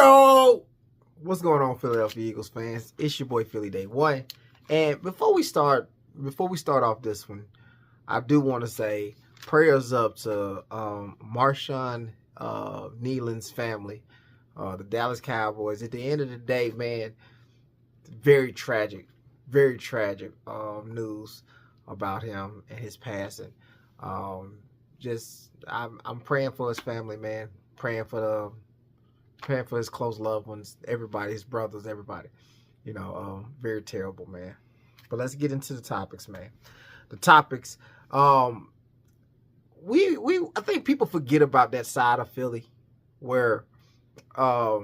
Yo! What's going on, Philadelphia Eagles fans? It's your boy Philly Day One. And before we start off this one, I do want to say prayers up to Marshawn Nealon's family, the Dallas Cowboys. At the end of the day, man, very tragic news about him and his passing. I'm praying for his family, man. Praying for his close loved ones, everybody, his brothers, everybody. Very terrible, man. But let's get into the topics, man. The topics. I think people forget about that side of Philly where a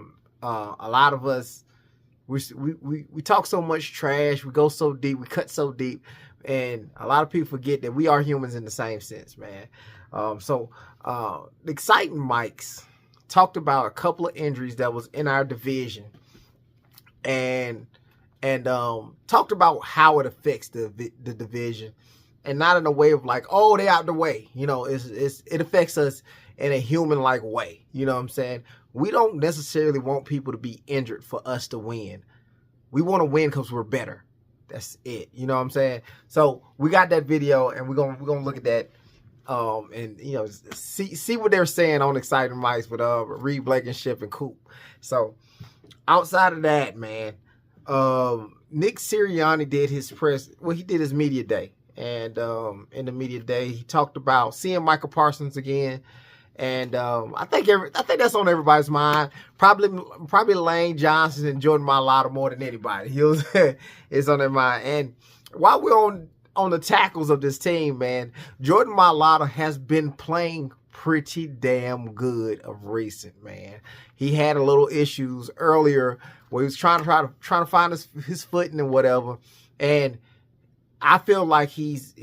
lot of us we talk so much trash, we go so deep, we cut so deep, and a lot of people forget that we are humans in the same sense, man. The Exciting Mics talked about a couple of injuries that was in our division, and talked about how it affects the division, and not in a way of like, oh, they out the way. It affects us in a human-like way. You know what I'm saying? We don't necessarily want people to be injured for us to win. We want to win because we're better. That's it. You know what I'm saying? So we got that video, and we're gonna look at that. And see what they're saying on Exciting Mics with Reed Blankenship and Coop. So outside of that, man, Nick Sirianni did his he did his media day, and in the media day he talked about seeing Michael Parsons again, and I think that's on everybody's mind. Probably Lane Johnson and Jordan Mailata more than anybody. It's on their mind. And while we're on the tackles of this team, man, Jordan Mailata has been playing pretty damn good of recent, man. He had a little issues earlier where he was trying to find his footing and whatever, and I feel like he's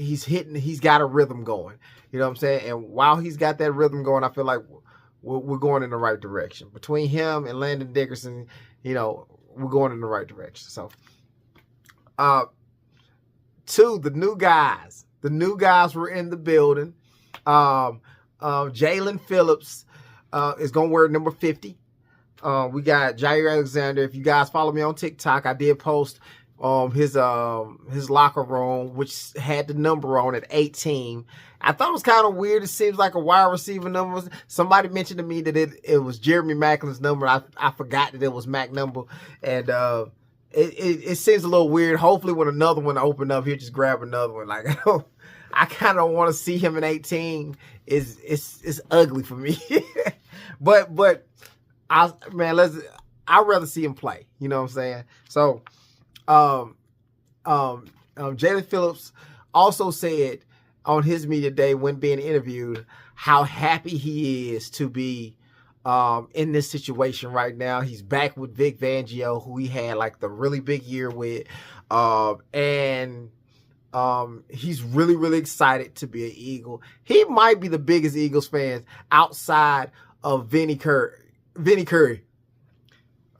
got a rhythm going. You know what I'm saying? And while he's got that rhythm going, I feel like we're going in the right direction. Between him and Landon Dickerson, we're going in the right direction. So, two, the new guys. The new guys were in the building. Jaelan Phillips is going to wear number 50. We got Jaire Alexander. If you guys follow me on TikTok, I did post his locker room, which had the number on it, 18. I thought it was kind of weird. It seems like a wide receiver number. Somebody mentioned to me that it was Jeremy Maclin's number. I forgot that it was Mac number. And it seems a little weird. Hopefully when another one open up, he'll just grab another one. Like, I kind of want to see him in 18. It's ugly for me. but I'd rather see him play. You know what I'm saying? So Jaelan Phillips also said on his media day when being interviewed how happy he is to be in this situation right now. He's back with Vic Fangio, who he had like the really big year with, and he's really, really excited to be an Eagle. He might be the biggest Eagles fan outside of Vinny Curry.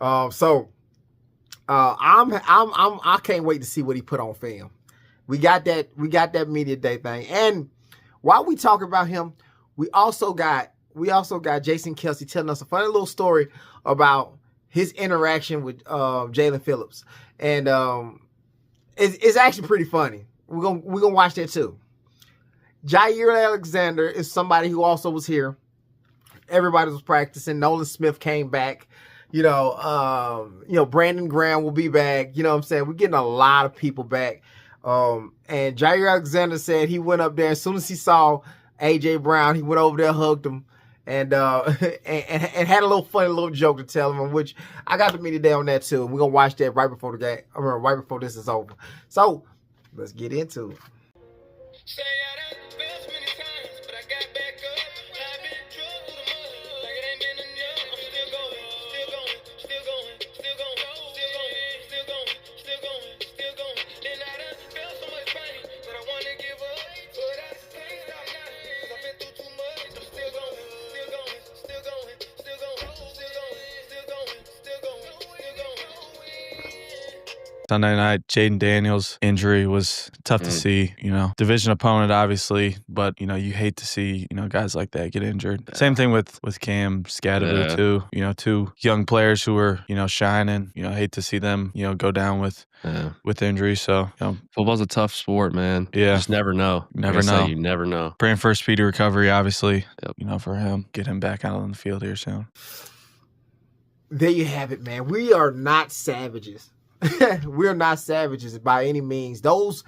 I can't wait to see what he put on film. We got that media day thing. And while we talk about him, we also got Jason Kelce telling us a funny little story about his interaction with Jaelan Phillips. And it's actually pretty funny. We're gonna watch that too. Jaire Alexander is somebody who also was here. Everybody was practicing. Nolan Smith came back. Brandon Graham will be back. You know what I'm saying? We're getting a lot of people back. And Jaire Alexander said he went up there as soon as he saw A.J. Brown, he went over there, hugged him, and had a funny little joke to tell him, which I got the media day on that too. And we're gonna watch that right before the game. Right before this is over. So let's get into it. Sunday night, Jaden Daniels' injury was tough to see. Division opponent, obviously, but you hate to see guys like that get injured. Yeah. Same thing with Cam Scadaboo too. Two young players who were shining. Hate to see them go down with injury. So football's a tough sport, man. Yeah, you just never know. Never know. You never know. Praying for a speedy recovery, obviously. Yep. For him, get him back out on the field here soon. There you have it, man. We are not savages. We're not savages by any means. Those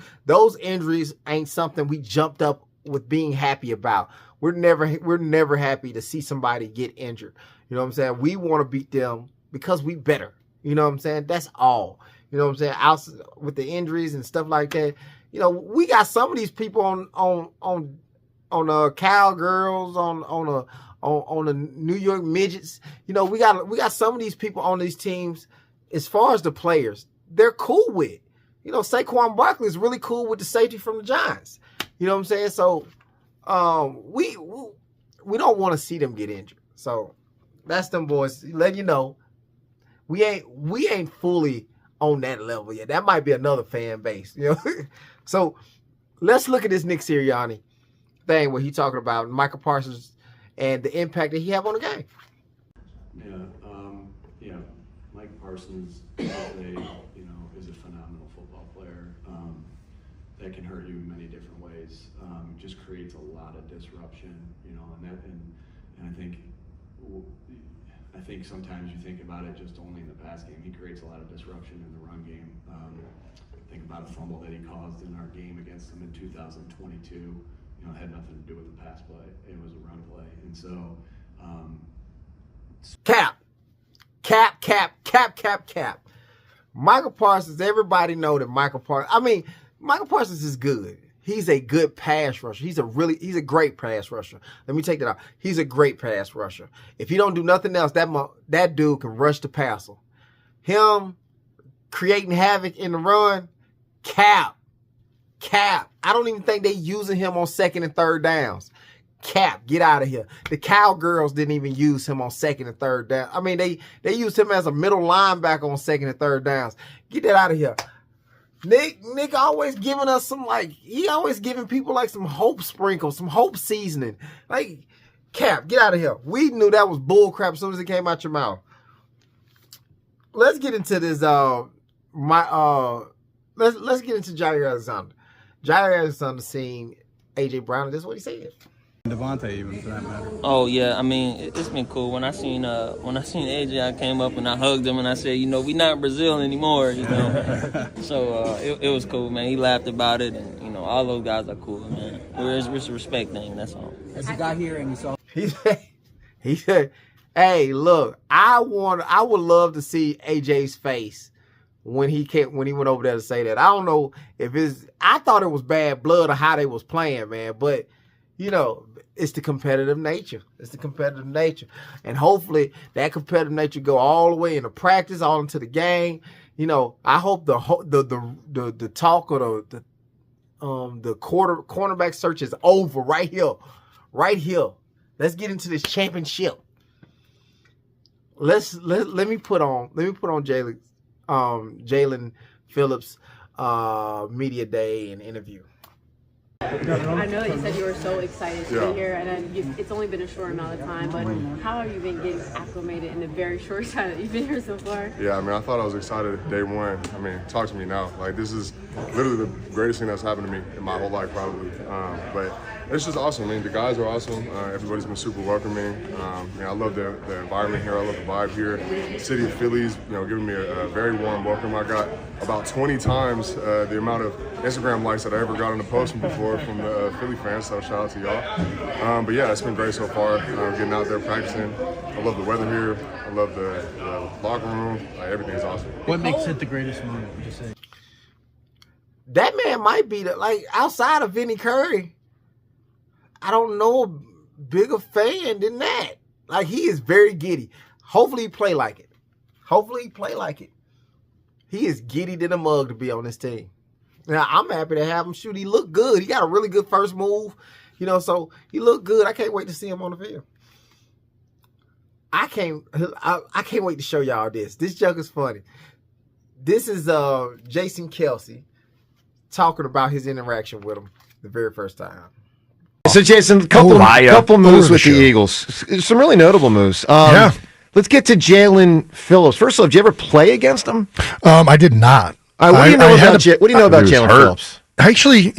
injuries ain't something we jumped up with being happy about. We're never happy to see somebody get injured. You know what I'm saying? We want to beat them because we better. You know what I'm saying? That's all. You know what I'm saying? Out with the injuries and stuff like that. We got some of these people on Cowgirls, on the New York Midgets. We got some of these people on these teams. As far as the players, they're cool with. Saquon Barkley is really cool with the safety from the Giants. You know what I'm saying? So we don't want to see them get injured. So that's them boys. Let you know, we ain't fully on that level yet. That might be another fan base. So let's look at this Nick Sirianni thing where he talking about Michael Parsons and the impact that he have on the game. Mike Parsons is a phenomenal football player that can hurt you in many different ways. Just creates a lot of disruption, and I think sometimes you think about it just only in the pass game. He creates a lot of disruption in the run game. Think about a fumble that he caused in our game against them in 2022. It had nothing to do with the pass play. It was a run play, and so. Cap. Michael Parsons, everybody know that Michael Parsons is good. He's a good pass rusher. He's a great pass rusher. Let me take that out. He's a great pass rusher. If he don't do nothing else, that dude can rush the passer. Him creating havoc in the run, Cap. I don't even think they using him on second and third downs. Cap, get out of here. The Cowgirls didn't even use him on second and third down. They used him as a middle linebacker on second and third downs. Get that out of here. Nick always giving us he always giving people some hope sprinkles, some hope seasoning. Cap, get out of here. We knew that was bull crap as soon as it came out your mouth. Let's get into this. Let's get into Jaire Alexander. Jaire Alexander seen AJ Brown, and this is what he said. Devontae, even for that matter. Oh yeah, it's been cool. When I seen AJ, I came up and I hugged him and I said, we not in Brazil anymore, So it was cool, man. He laughed about it, and all those guys are cool, man. It's a respect thing. That's all. As you got here and you saw, he said, "Hey, look, I would love to see AJ's face when he went over there to say that. I don't know I thought it was bad blood or how they was playing, man, but." It's the competitive nature. And hopefully that competitive nature go all the way into practice, all into the game. I hope the talk or the cornerback search is over right here. Right here. Let's get into this championship. Let me put on Jalen Phillips media day and interview. I know that you said you were so excited to be here, and it's only been a short amount of time, but how have you been getting acclimated in the very short time that you've been here so far? Yeah, I thought I was excited day one. Talk to me now. This is literally the greatest thing that's happened to me in my whole life, probably. But it's just awesome. The guys are awesome. Everybody's been super welcoming. I love the environment here. I love the vibe here. The city of Philly's, giving me a very warm welcome. I got about 20 times the amount of Instagram likes that I ever got on the post before from the Philly fans, so shout out to y'all. But yeah, it's been great so far. Getting out there practicing. I love the weather here. I love the locker room. Everything's awesome. What makes it the greatest moment, would you say? That man might be outside of Vinny Curry, I don't know a bigger fan than that. He is very giddy. Hopefully he play like it. He is giddy to the mug to be on this team. Now, I'm happy to have him shoot. He looked good. He got a really good first move. So he looked good. I can't wait to see him on the field. I can't wait to show y'all this. This joke is funny. This is Jason Kelce talking about his interaction with him the very first time. So, Jason, couple moves with the Eagles. Some really notable moves. Yeah. Let's get to Jalen Phillips. First of all, did you ever play against him? I did not. What do you know about Jalen Phillips? Actually,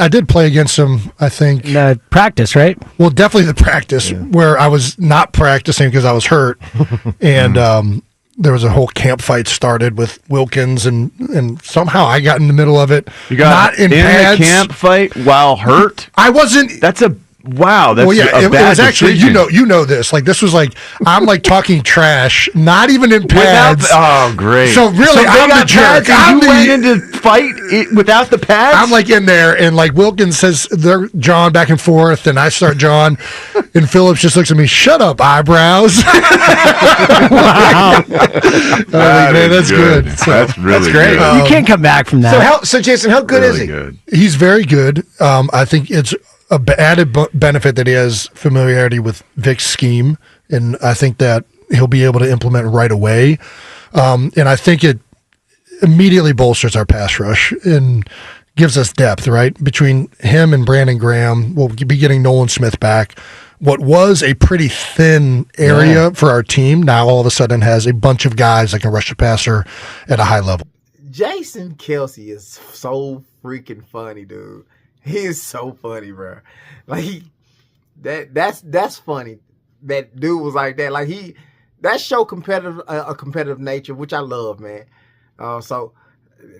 I did play against him, I think. Practice, right? Well, definitely the practice where I was not practicing because I was hurt. And there was a whole camp fight started with Wilkins, and somehow I got in the middle of it. You got not in pads. a camp fight while hurt? I wasn't. That's a... Wow, that's it was actually decision. you know this. Like this was like I'm like talking trash, not even in pads. Great. So really, I'm the jerk. You went into fight without the pads. I'm like in there, and like Wilkins says they're jawing back and forth, and I start jawing, and Phillips just looks at me. Shut up, eyebrows. Wow, man, that's good. So, that's really great. Good. You can't come back from that. So Jason, how good is he? Good. He's very good. I think it's a added benefit that he has familiarity with Vic's scheme, and I think that he'll be able to implement right away. And I think it immediately bolsters our pass rush and gives us depth, right? Between him and Brandon Graham, we'll be getting Nolan Smith back. What was a pretty thin area for our team now all of a sudden has a bunch of guys that can rush the passer at a high level. Jason Kelce is so freaking funny, dude. He is so funny, bro. Like that's funny. That dude was like that. Like that show a competitive nature, which I love, man. So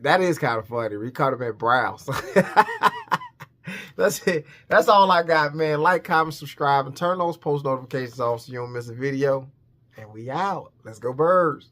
that is kind of funny. We caught him at Browse. That's it. That's all I got, man. Like, comment, subscribe, and turn those post notifications off so you don't miss a video. And we out. Let's go Birds.